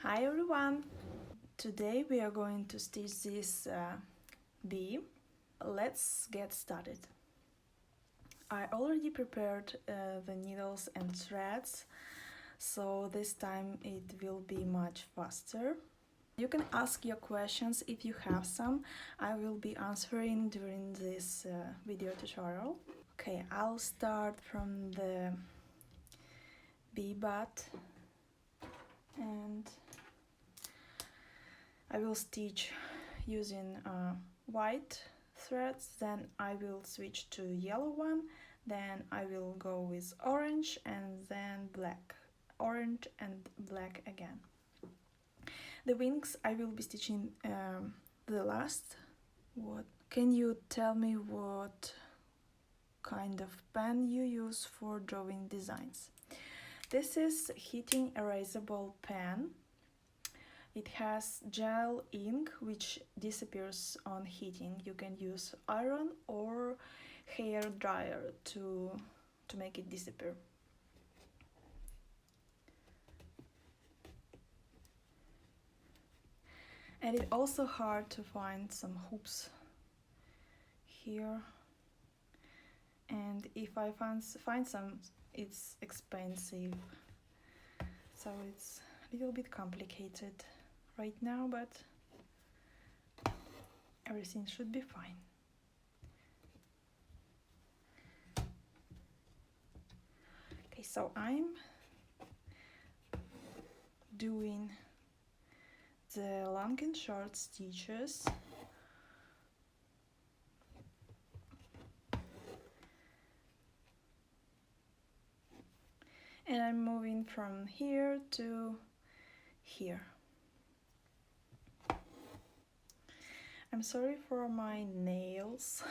Hi everyone! Today we are going to stitch this bee. Let's get started. I already prepared the needles and threads, so this time it will be much faster. You can ask your questions if you have some. I will be answering during this video tutorial. Okay, I'll start from the bee butt and I will stitch using white threads, then I will switch to yellow one, then I will go with orange and then black, orange and black again. The wings I will be stitching the last. What can you tell me what kind of pen you use for drawing designs? This is heating erasable pen. It has gel ink which disappears on heating. You can use iron or hair dryer to make it disappear. And it's also hard to find some hoops here. And if I find some, it's expensive. So it's a little bit complicated right now, but everything should be fine. Okay, so I'm doing the long and short stitches. And I'm moving from here to here. I'm sorry for my nails.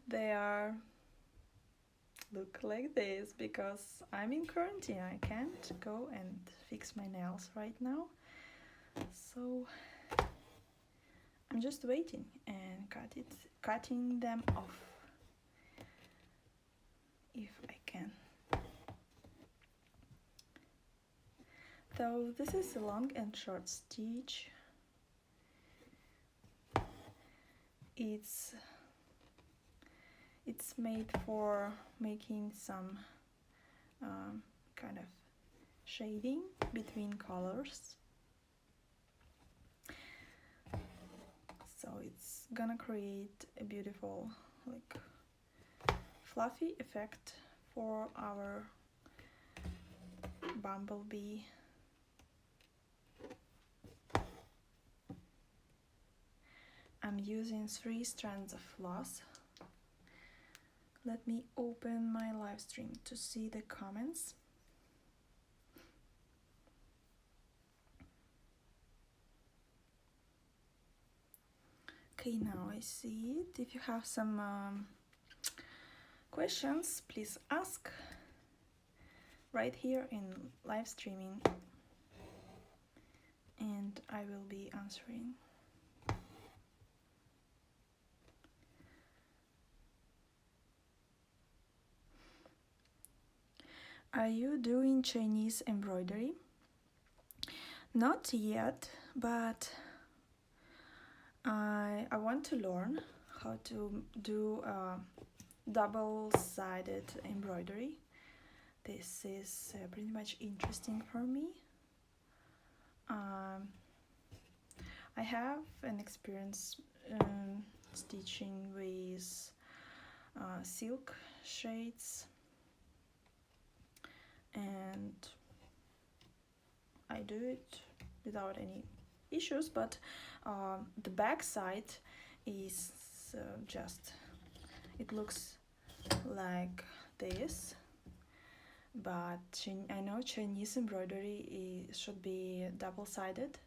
They look like this because I'm in quarantine. I can't go and fix my nails right now. So I'm just waiting and cutting them off if I can. So this is a long and short stitch. It's made for making some kind of shading between colors. So it's gonna create a beautiful, like, fluffy effect for our bumblebee. I'm using 3 strands of floss. Let me open my live stream to see the comments. Okay, now I see it. If you have some questions, please ask right here in live streaming, and I will be answering. Are you doing Chinese embroidery? Not yet, but I want to learn how to do double-sided embroidery. This is pretty much interesting for me. I have an experience stitching with silk shades, and I do it without any issues, but the back side is just, it looks like this, but I know Chinese embroidery should be double-sided,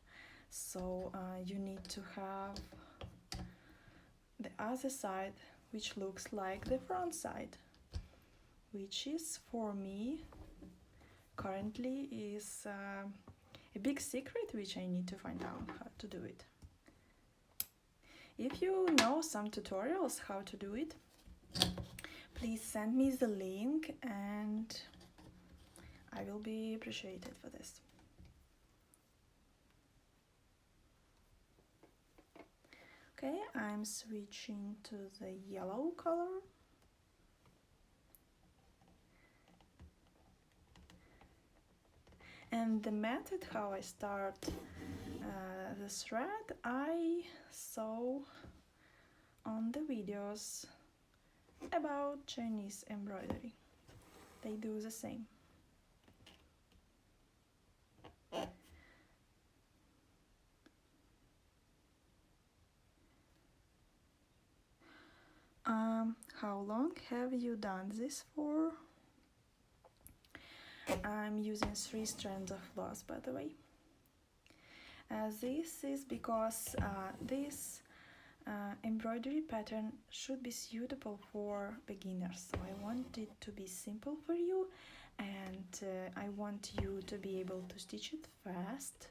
so you need to have the other side which looks like the front side, which is, for me, currently is a big secret which I need to find out how to do it. If you know some tutorials how to do it, please send me the link and I will be appreciated for this. I'm switching to the yellow color. And the method how I start the thread I saw on the videos about Chinese embroidery. They do the same. How long have you done this for? I'm using 3 strands of floss, by the way. This is because this embroidery pattern should be suitable for beginners. So I want it to be simple for you, and I want you to be able to stitch it fast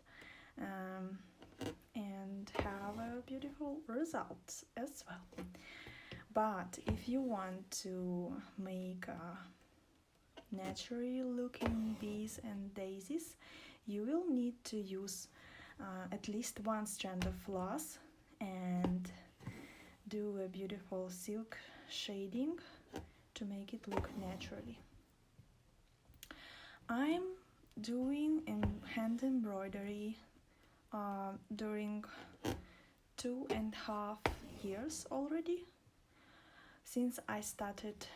and have a beautiful result as well. But if you want to make naturally looking bees and daisies, you will need to use at least 1 strand of floss and do a beautiful silk shading to make it look naturally. I'm doing hand embroidery during 2.5 years already, since I started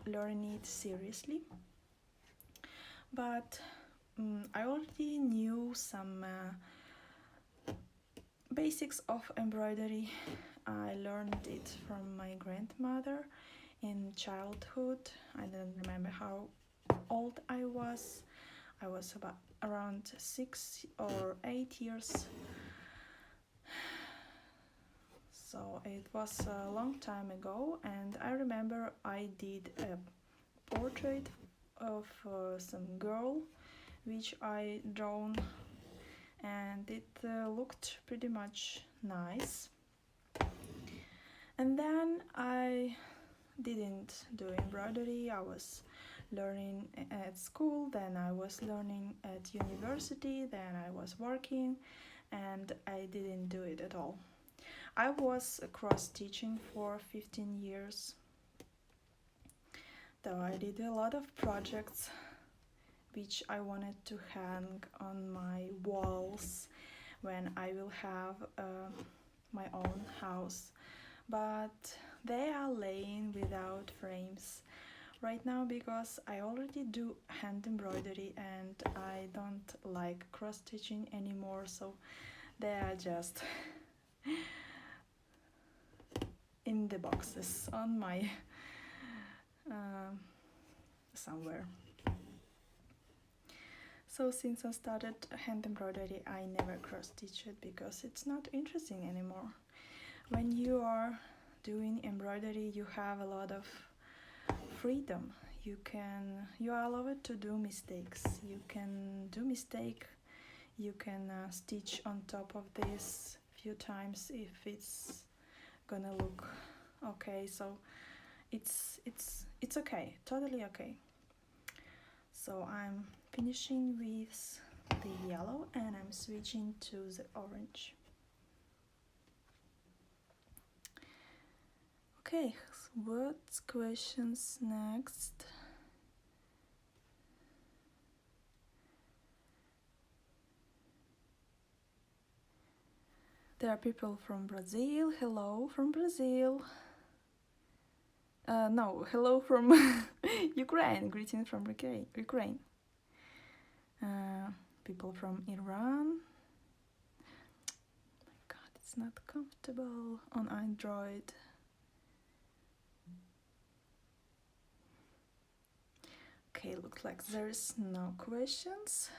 learning it seriously. But I already knew some basics of embroidery. I learned it from my grandmother in childhood. I don't remember how old I was. I was about around 6 or 8 years. So it was a long time ago, and I remember I did a portrait of some girl which I drawn, and it looked pretty much nice. And then I didn't do embroidery. I was learning at school, then I was learning at university, then I was working, and I didn't do it at all. I was cross-stitching for 15 years, though I did a lot of projects which I wanted to hang on my walls when I will have my own house, but they are laying without frames right now because I already do hand embroidery and I don't like cross-stitching anymore, so they are just in the boxes on my somewhere. So since I started hand embroidery, I never cross-stitched it because it's not interesting anymore. When you are doing embroidery, you have a lot of freedom. You are allowed to do mistakes. You can do mistake. You can stitch on top of this few times if it's gonna look okay. So it's okay, totally okay. So I'm finishing with the yellow and I'm switching to the orange. Okay, what questions next? There are people from Brazil. Hello from Brazil. No, hello from Ukraine. Greetings from Ukraine. People from Iran. Oh my god, it's not comfortable on Android. Okay, looks like there's no questions.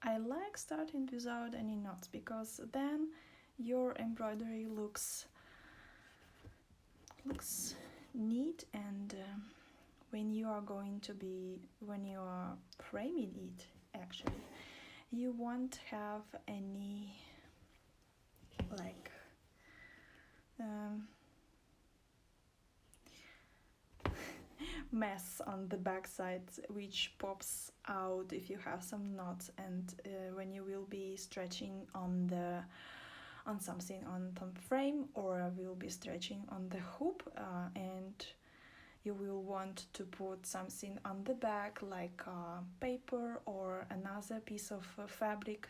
I like starting without any knots because then your embroidery looks neat, and when you are framing it, actually you won't have any like mess on the back side which pops out if you have some knots, and when you will be stretching on something on some frame, or will be stretching on the hoop, and you will want to put something on the back like paper or another piece of fabric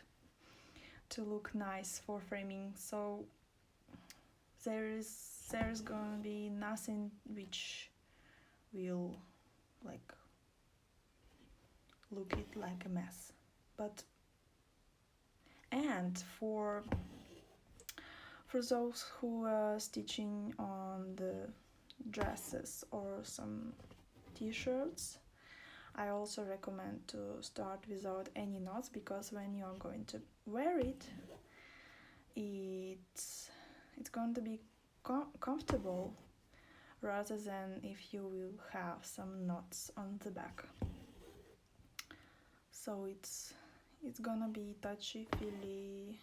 to look nice for framing. So there's gonna be nothing which will like look it like a mess. But and for those who are stitching on the dresses or some t-shirts, I also recommend to start without any knots, because when you are going to wear it, it's going to be comfortable, rather than if you will have some knots on the back. So it's gonna be touchy-feely.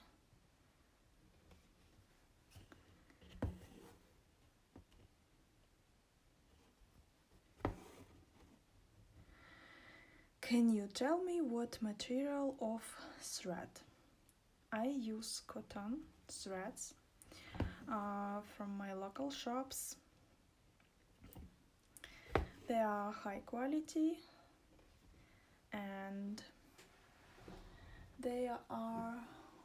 Can you tell me what material of thread? I use cotton threads from my local shops. They are high quality and they are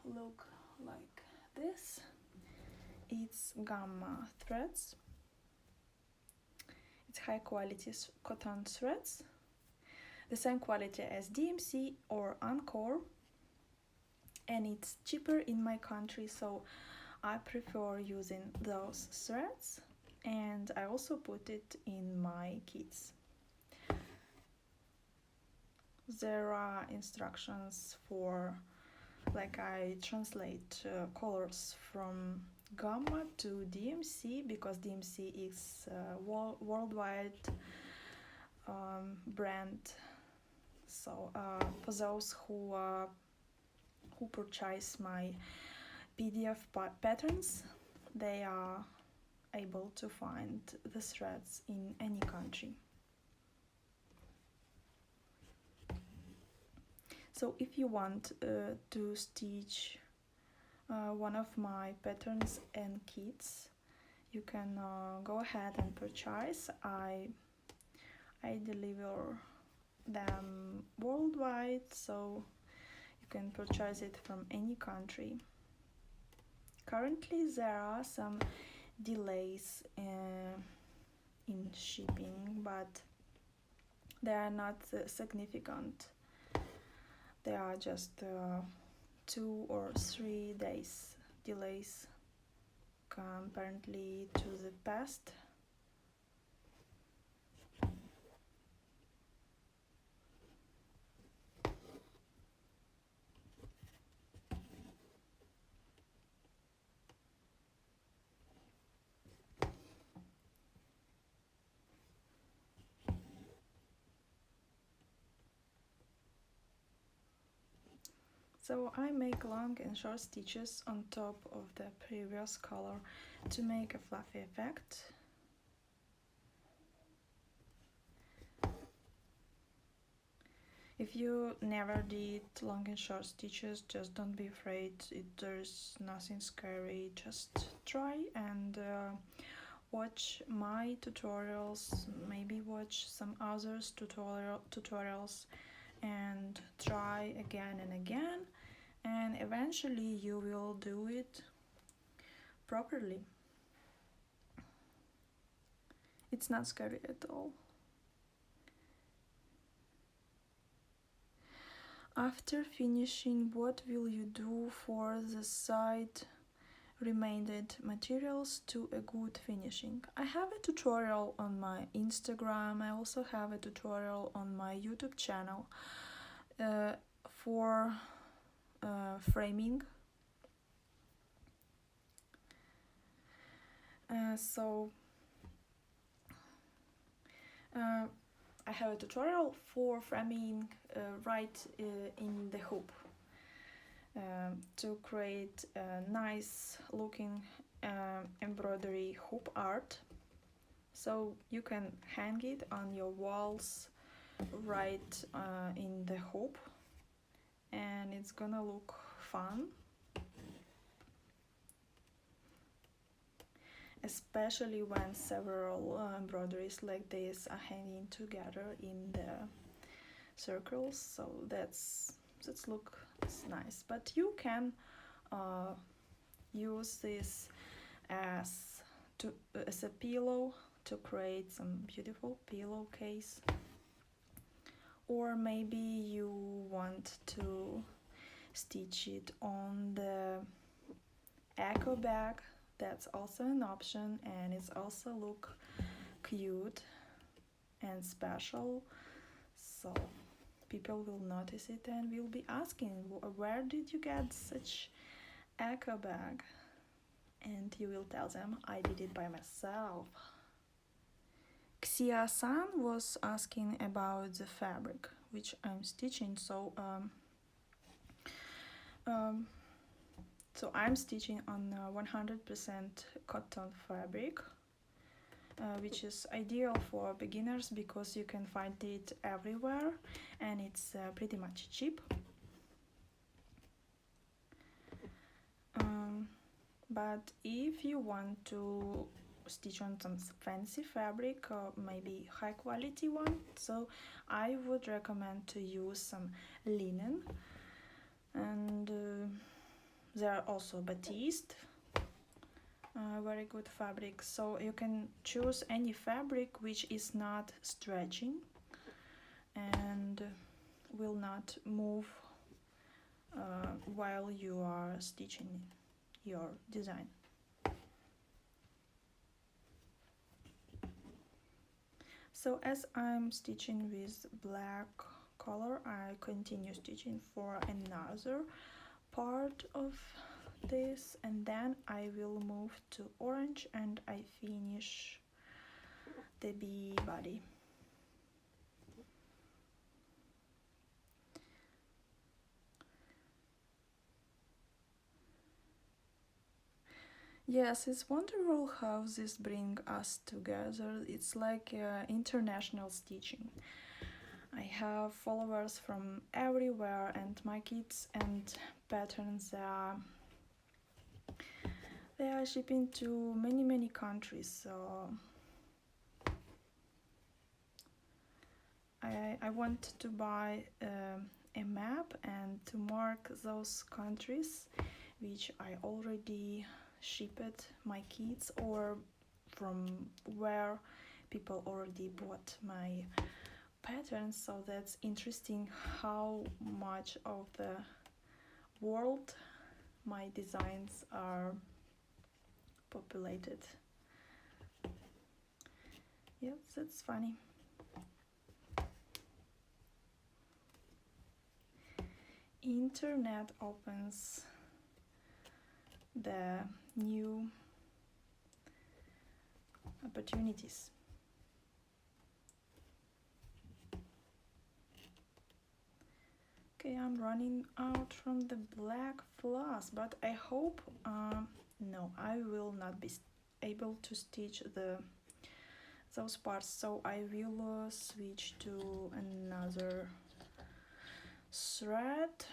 look like this. It's gamma threads. It's high quality cotton threads, the same quality as DMC or Encore, and it's cheaper in my country, so I prefer using those threads, and I also put it in my kits. There are instructions for, like, I translate colors from gamma to DMC, because DMC is a worldwide brand. So for those who purchase my PDF patterns, they are able to find the threads in any country. So if you want to stitch one of my patterns and kits, you can go ahead and purchase. I deliver them worldwide, so you can purchase it from any country. Currently there are some delays in shipping, but they are not significant. They are just 2 or 3 days delays comparatively to the past. So I make long and short stitches on top of the previous color to make a fluffy effect. If you never did long and short stitches, just don't be afraid. There's nothing scary. Just try and watch my tutorials, maybe watch some others tutorials, and try again and again, and eventually you will do it properly. It's not scary at all. After finishing, what will you do for the side remaining materials to a good finishing? I have a tutorial on my Instagram. I also have a tutorial on my YouTube channel for framing. I have a tutorial for framing right in the hoop. to create a nice looking embroidery hoop art. So you can hang it on your walls right in the hoop, and it's gonna look fun, especially when several embroideries like this are hanging together in the circles. So that's nice. But you can use this as as a pillow to create some beautiful pillowcase, or maybe you want to stitch it on the echo bag. That's also an option, and it's also look cute and special, so people will notice it and will be asking, where did you get such echo bag? And you will tell them, I did it by myself. Xia-san was asking about the fabric which I'm stitching. So I'm stitching on 100% cotton fabric, which is ideal for beginners because you can find it everywhere and it's pretty much cheap. But if you want to stitch on some fancy fabric or maybe high quality one, so I would recommend to use some linen, and there are also batiste, very good fabric. So you can choose any fabric which is not stretching and will not move while you are stitching your design. So as I'm stitching with black color, I continue stitching for another part of this, and then I will move to orange and I finish the bee body. Yes, it's wonderful how this brings us together. It's like international stitching. I have followers from everywhere, and my kits and patterns they are shipping to many countries. So I want to buy a map and to mark those countries which I already shipped my kits, or from where people already bought my patterns. So that's interesting how much of the world my designs are populated. Yes, that's funny. Internet opens the new opportunities. Okay, I'm running out from the black floss, but I hope no, I will not be able to stitch those parts, so I will switch to another thread.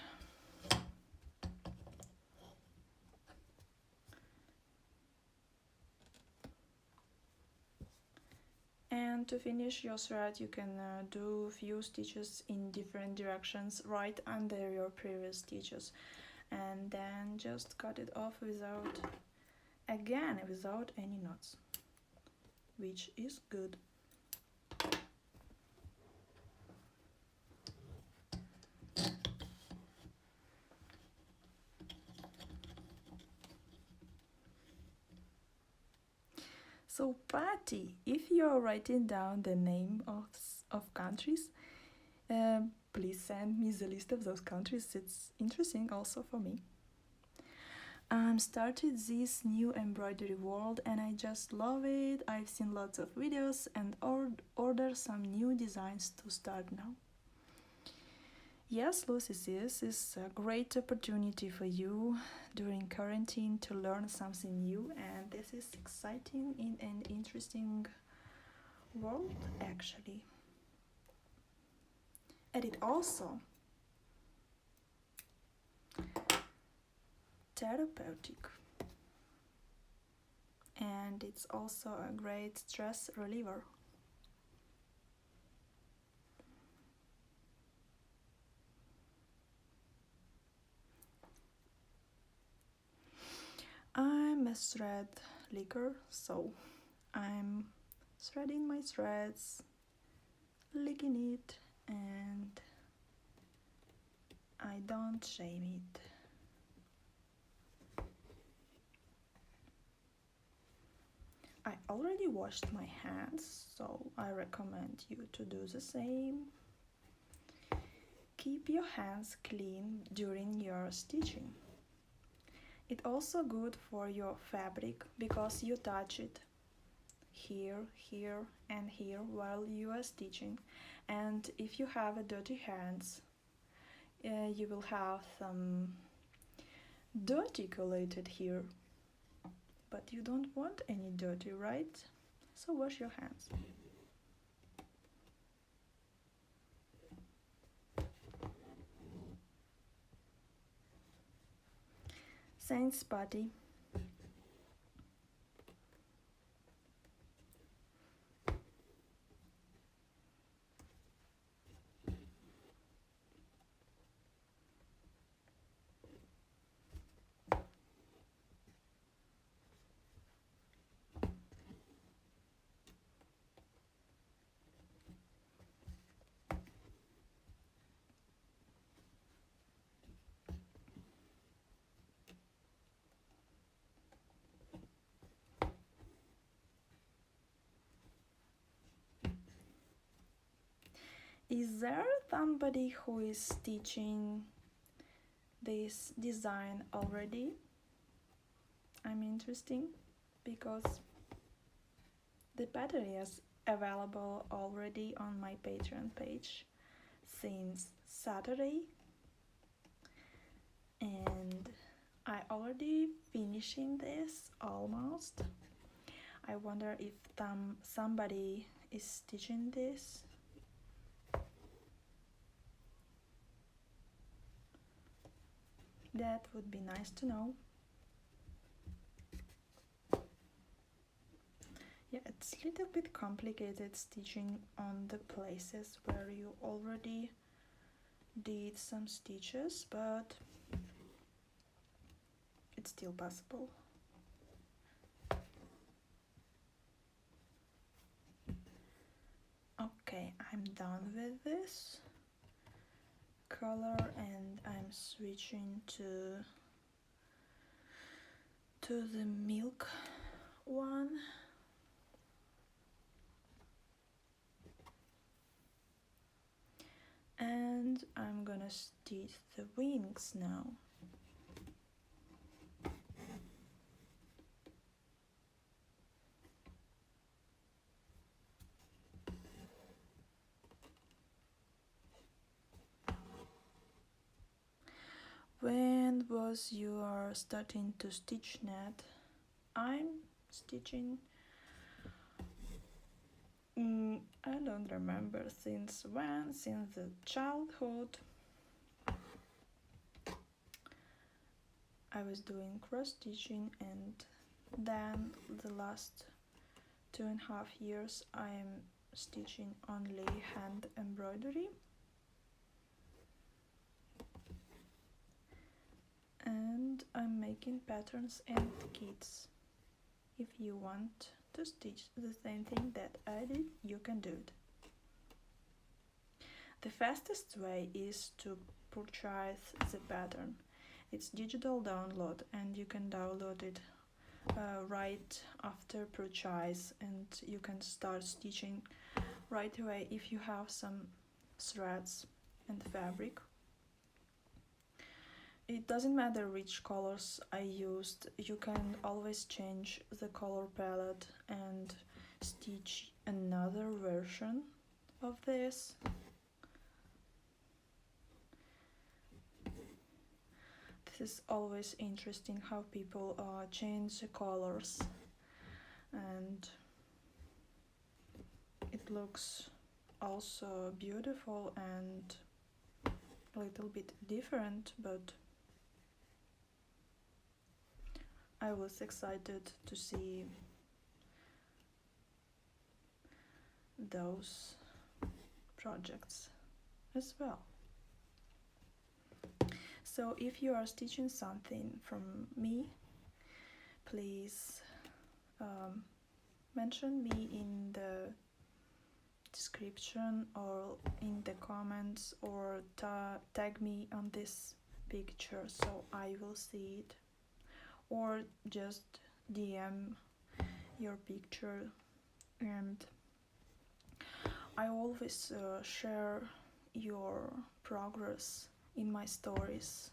And to finish your thread, you can do few stitches in different directions right under your previous stitches, and then just cut it off without any knots, which is good. So Patty, if you're writing down the name of countries, please send me the list of those countries. It's interesting also for me. Started this new embroidery world and I just love it. I've seen lots of videos and order some new designs to start now. Yes, Lucy, this is a great opportunity for you during quarantine to learn something new, and this is exciting in an interesting world actually. And it also therapeutic, and it's also a great stress reliever. I'm a thread licker, so I'm threading my threads, licking it, and I don't shame it. I already washed my hands, so I recommend you to do the same. Keep your hands clean during your stitching. It's also good for your fabric because you touch it here, here, and here while you are stitching. And if you have a dirty hands, you will have some dirty collated here. But you don't want any dirty, right? So wash your hands. Thanks, Patty. Is there somebody who is stitching this design already? I'm interested because the pattern is available already on my Patreon page since Saturday, and I already finishing this almost. I wonder if somebody is stitching this. That would be nice to know. Yeah, it's a little bit complicated stitching on the places where you already did some stitches, but it's still possible. Okay, I'm done with this color and I'm switching to the milk one. And I'm gonna stitch the wings now. When was you are starting to stitch, Nat? I'm stitching. I don't remember since when, since the childhood. I was doing cross stitching, and then the last 2.5 years I am stitching only hand embroidery. And I'm making patterns and kits. If you want to stitch the same thing that I did, you can do it. The fastest way is to purchase the pattern. It's digital download and you can download it right after purchase, and you can start stitching right away if you have some threads and fabric. It doesn't matter which colors I used, you can always change the color palette and stitch another version of this. is always interesting how people change the colors, and it looks also beautiful and a little bit different, but I was excited to see those projects as well. So if you are stitching something from me, please mention me in the description or in the comments, or tag me on this picture so I will see it, or just DM your picture. And I always share your progress in my stories.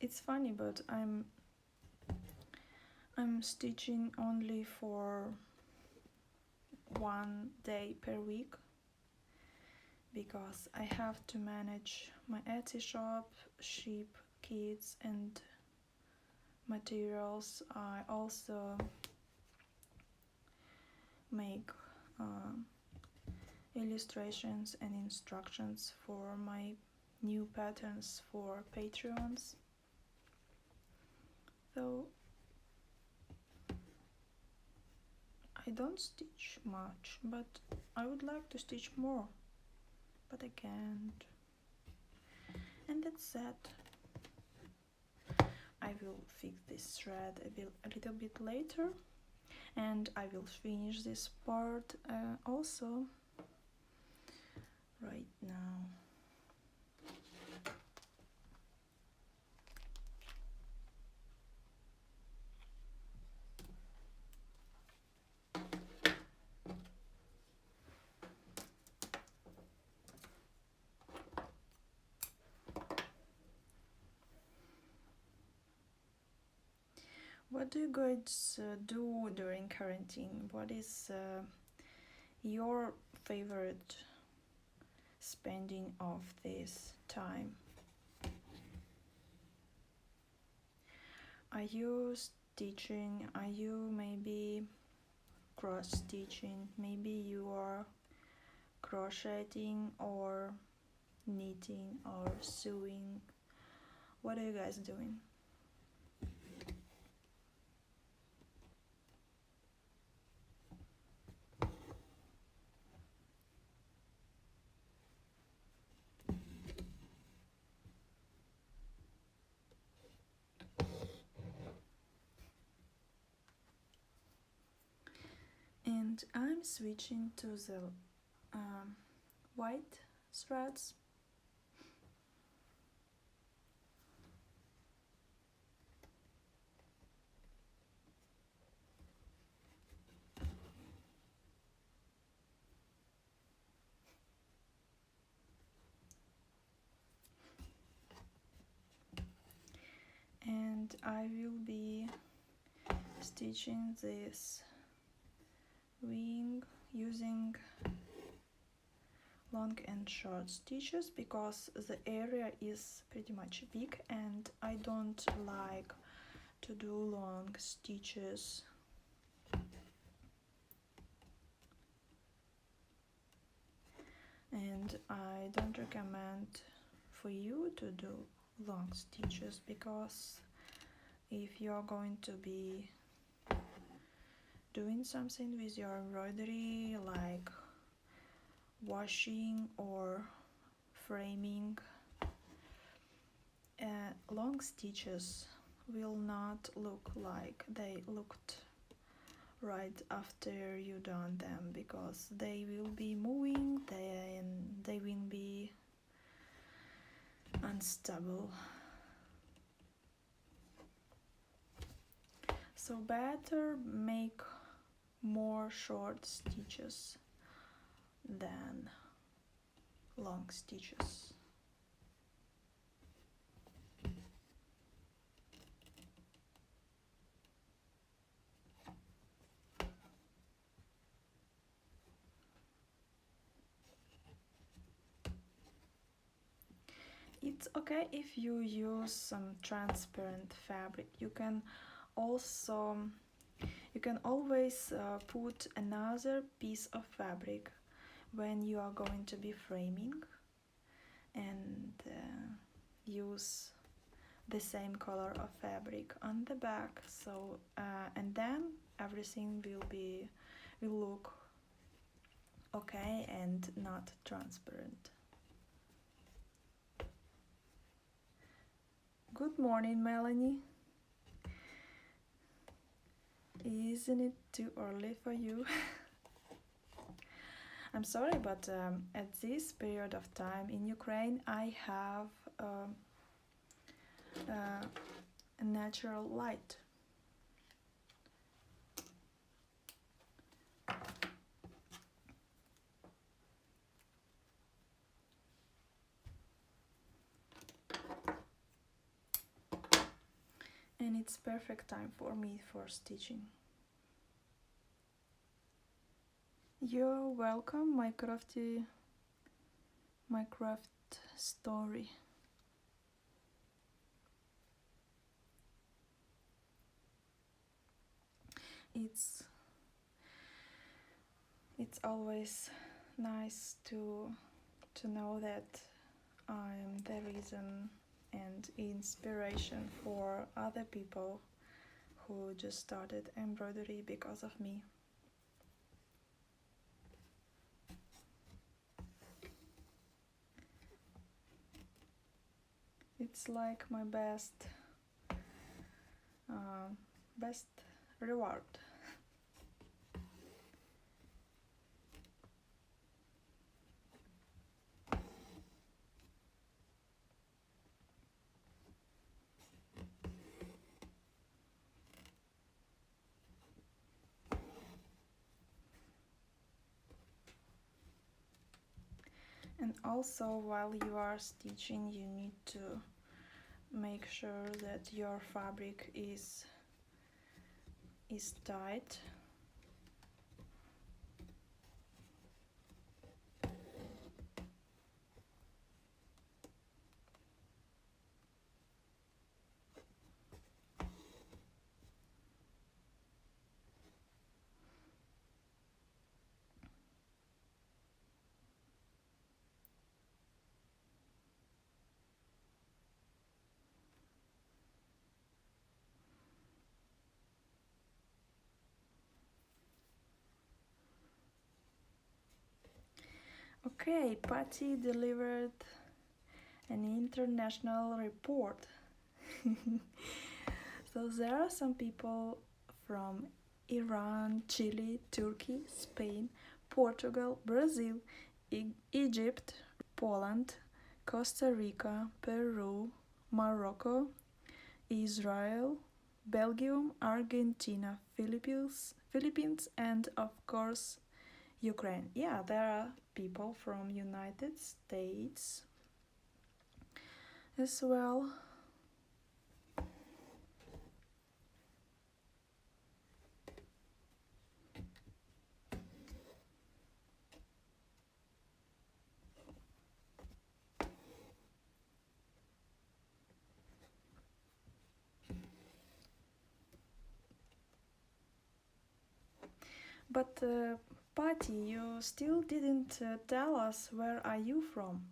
It's funny, but I'm stitching only for 1 day per week, because I have to manage my Etsy shop, ship kits and materials. I also make illustrations and instructions for my new patterns for patrons. So I don't stitch much, but I would like to stitch more, but I can't. And that's sad. I will fix this thread a little bit later, and I will finish this part also right now. What do you guys do during quarantine? What is your favorite spending of this time? Are you stitching? Are you maybe cross stitching? Maybe you are crocheting or knitting or sewing? What are you guys doing? And I'm switching to the white threads. And I will be stitching this wing using long and short stitches, because the area is pretty much big and I don't like to do long stitches. And I don't recommend for you to do long stitches, because if you're going to be doing something with your embroidery, like washing or framing, long stitches will not look like they looked right after you done them, because they will be moving, they will be unstable. So better make more short stitches than long stitches. It's okay if you use some transparent fabric. You can always put another piece of fabric when you are going to be framing, and use the same color of fabric on the back. So and then everything will look okay and not transparent. Good morning, Melanie. Isn't it too early for you? I'm sorry, but at this period of time in Ukraine, I have a natural light. And it's perfect time for me for stitching. You're welcome, my craft story. It's always nice to know that I'm the reason and inspiration for other people who just started embroidery because of me. It's like my best reward. And also, while you are stitching, you need to make sure that your fabric is tight. Okay, Patty delivered an international report. So there are some people from Iran, Chile, Turkey, Spain, Portugal, Brazil, Egypt, Poland, Costa Rica, Peru, Morocco, Israel, Belgium, Argentina, Philippines, and of course Ukraine. Yeah, there are people from United States as well. But Patty, you still didn't tell us where are you from?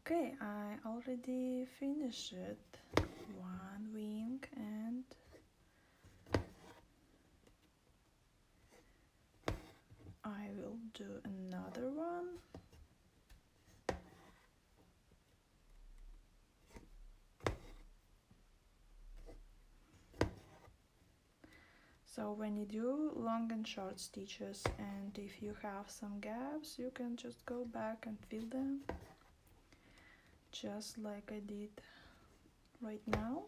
Okay, I already finished one wing and I will do another one. So when you do long and short stitches, and if you have some gaps, you can just go back and fill them, just like I did right now.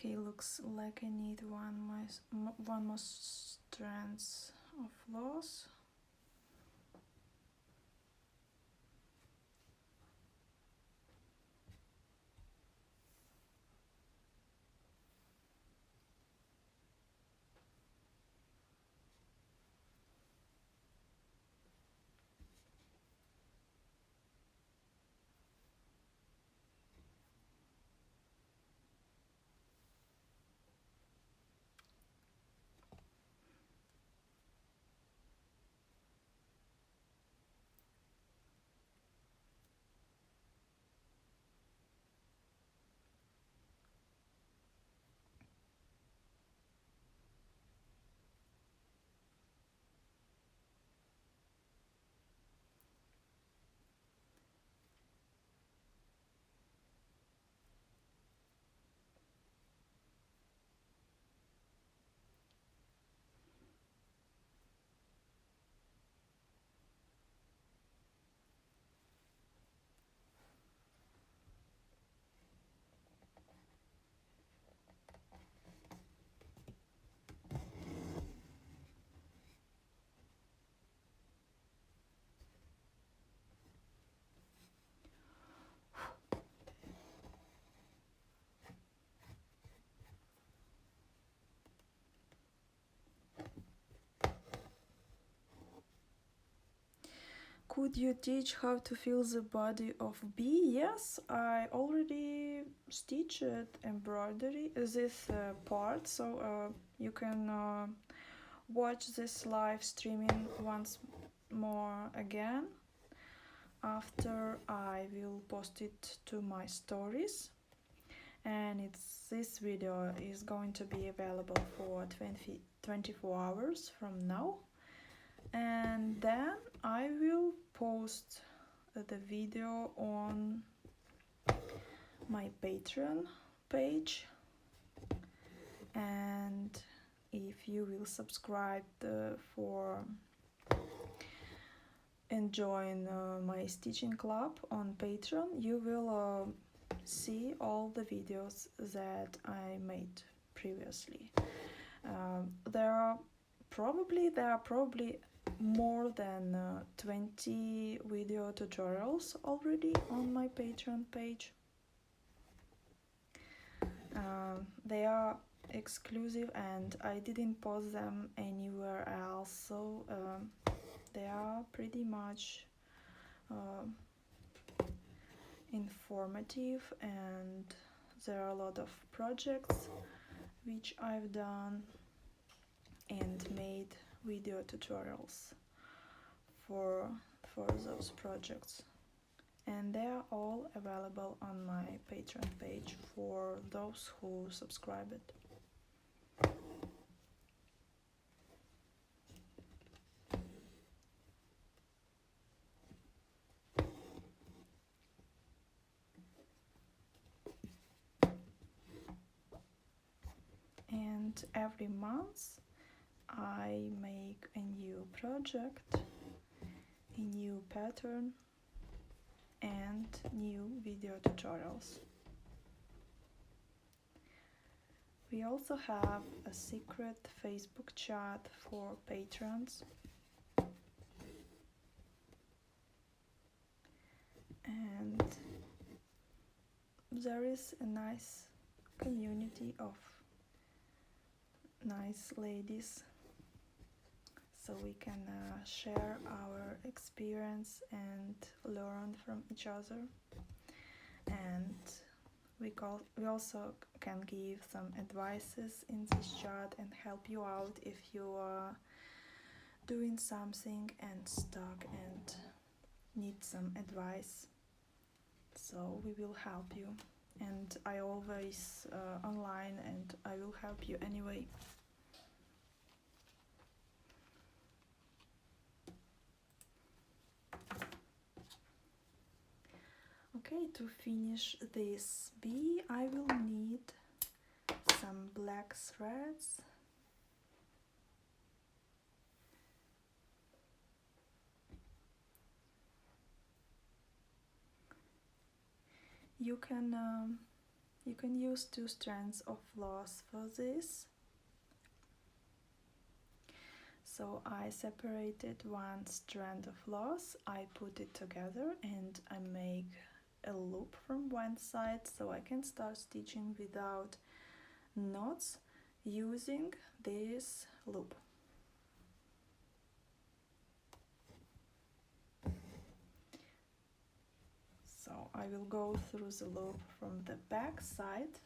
Okay, looks like I need one more strands of floss. Could you teach how to fill the body of bee? Yes, I already stitched embroidery this part, so you can watch this live streaming once more again after I will post it to my stories, and this video is going to be available for 24 hours from now, and then I will post the video on my Patreon page, and if you will subscribe for and join my stitching club on Patreon, you will see all the videos that I made previously. There are probably more than 20 video tutorials already on my Patreon page. They are exclusive and I didn't post them anywhere else, so they are pretty much informative, and there are a lot of projects which I've done and made video tutorials for those projects, and they are all available on my Patreon page for those who subscribe it. And every month I make a new project, a new pattern and new video tutorials. We also have a secret Facebook chat for patrons. And there is a nice community of nice ladies, so we can share our experience and learn from each other. And we also can give some advices in this chat and help you out if you are doing something and stuck and need some advice. So we will help you, and I always online, and I will help you anyway. Okay, to finish this bee, I will need some black threads. You can use 2 strands of floss for this. So I separated 1 strand of floss, I put it together, and I make a loop from one side so I can start stitching without knots using this loop. So I will go through the loop from the back side.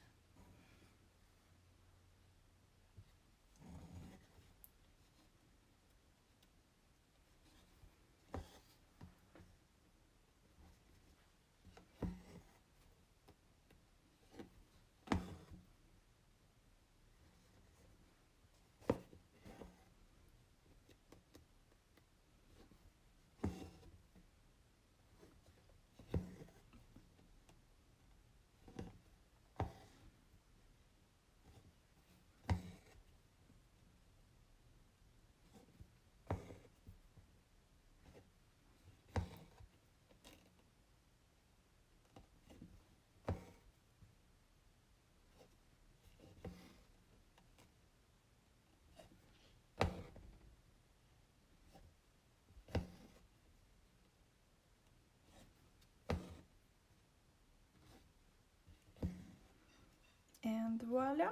And voila!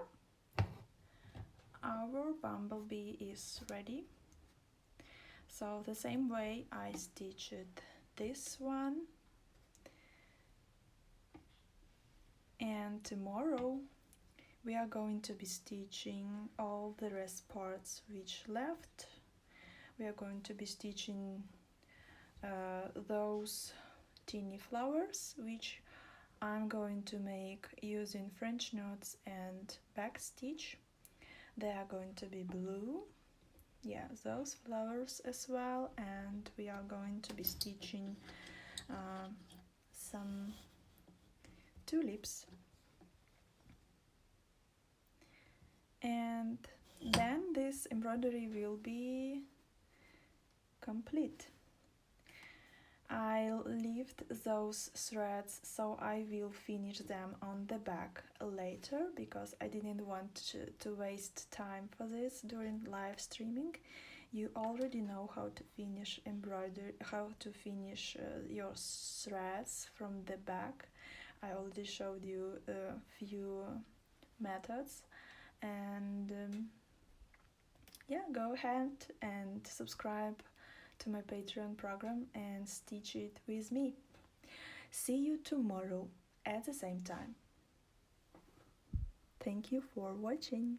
Our bumblebee is ready. So the same way I stitched this one, and tomorrow we are going to be stitching all the rest parts which left. We are going to be stitching those teeny flowers which I'm going to make using French knots and back stitch. They are going to be blue, yeah, those flowers as well, and we are going to be stitching some tulips. And then this embroidery will be complete. I'll lift those threads, so I will finish them on the back later, because I didn't want to waste time for this during live streaming. You already know how to finish embroidery, how to finish your threads from the back. I already showed you a few methods, and yeah, go ahead and subscribe to my Patreon program and stitch it with me. See you tomorrow at the same time. Thank you for watching.